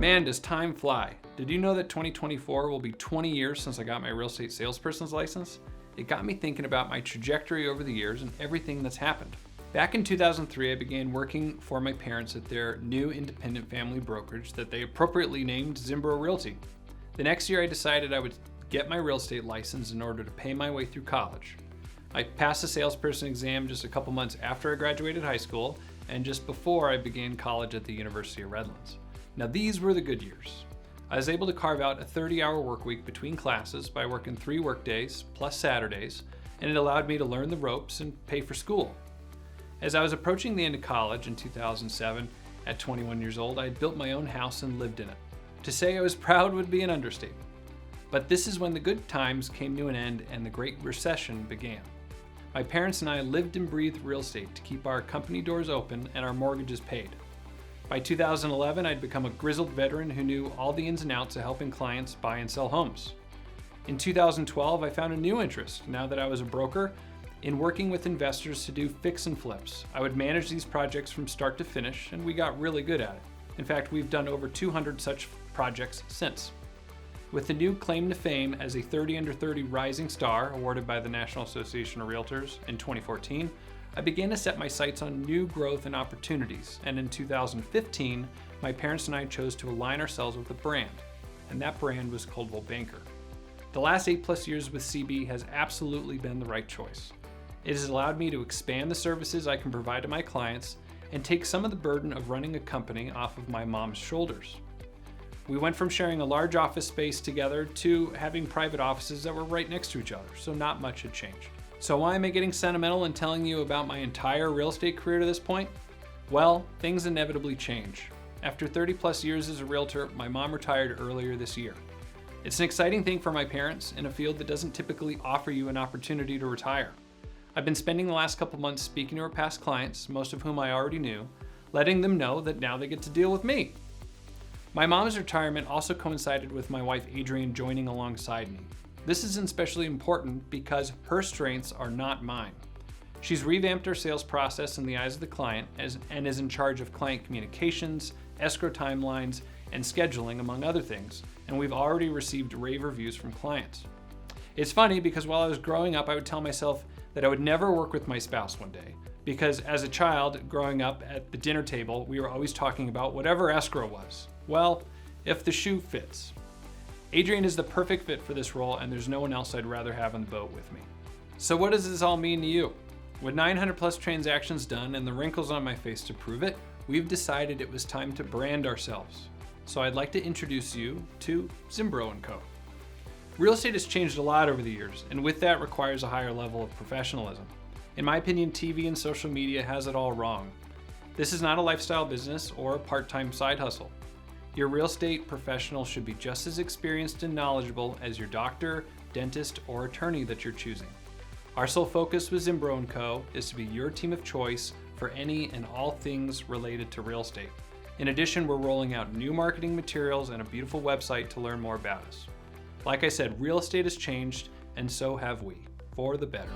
Man, does time fly. Did you know that 2024 will be 20 years since I got my real estate salesperson's license? It got me thinking about my trajectory over the years and everything that's happened. Back in 2003, I began working for my parents at their new independent family brokerage that they appropriately named Zimbro Realty. The next year, I decided I would get my real estate license in order to pay my way through college. I passed the salesperson exam just a couple months after I graduated high school and just before I began college at the University of Redlands. Now these were the good years. I was able to carve out a 30-hour work week between classes by working 3 work days plus Saturdays, and it allowed me to learn the ropes and pay for school. As I was approaching the end of college in 2007, at 21 years old, I had built my own house and lived in it. To say I was proud would be an understatement. But this is when the good times came to an end and the Great Recession began. My parents and I lived and breathed real estate to keep our company doors open and our mortgages paid. By 2011, I'd become a grizzled veteran who knew all the ins and outs of helping clients buy and sell homes. In 2012, I found a new interest, now that I was a broker, in working with investors to do fix and flips. I would manage these projects from start to finish, and we got really good at it. In fact, we've done over 200 such projects since. With the new claim to fame as a 30 under 30 rising star awarded by the National Association of Realtors in 2014, I began to set my sights on new growth and opportunities, and in 2015, my parents and I chose to align ourselves with a brand, and that brand was Coldwell Banker. The last 8+ years with CB has absolutely been the right choice. It has allowed me to expand the services I can provide to my clients and take some of the burden of running a company off of my mom's shoulders. We went from sharing a large office space together to having private offices that were right next to each other, so not much had changed. So why am I getting sentimental and telling you about my entire real estate career to this point? Well, things inevitably change. After 30+ years as a realtor, my mom retired earlier this year. It's an exciting thing for my parents in a field that doesn't typically offer you an opportunity to retire. I've been spending the last couple months speaking to her past clients, most of whom I already knew, letting them know that now they get to deal with me. My mom's retirement also coincided with my wife Adrienne joining alongside me. This is especially important because her strengths are not mine. She's revamped our sales process in the eyes of the client and is in charge of client communications, escrow timelines, and scheduling, among other things, and we've already received rave reviews from clients. It's funny because while I was growing up, I would tell myself that I would never work with my spouse one day, because as a child growing up at the dinner table, we were always talking about whatever escrow was. Well, if the shoe fits. Adrienne is the perfect fit for this role, and there's no one else I'd rather have on the boat with me. So what does this all mean to you? With 900+ transactions done and the wrinkles on my face to prove it, we've decided it was time to brand ourselves. So I'd like to introduce you to Zimbro Co. Real estate has changed a lot over the years, and with that requires a higher level of professionalism. In my opinion, TV and social media has it all wrong. This is not a lifestyle business or a part-time side hustle. Your real estate professional should be just as experienced and knowledgeable as your doctor, dentist, or attorney that you're choosing. Our sole focus with Zimbro Co. is to be your team of choice for any and all things related to real estate. In addition, we're rolling out new marketing materials and a beautiful website to learn more about us. Like I said, real estate has changed, and so have we, for the better.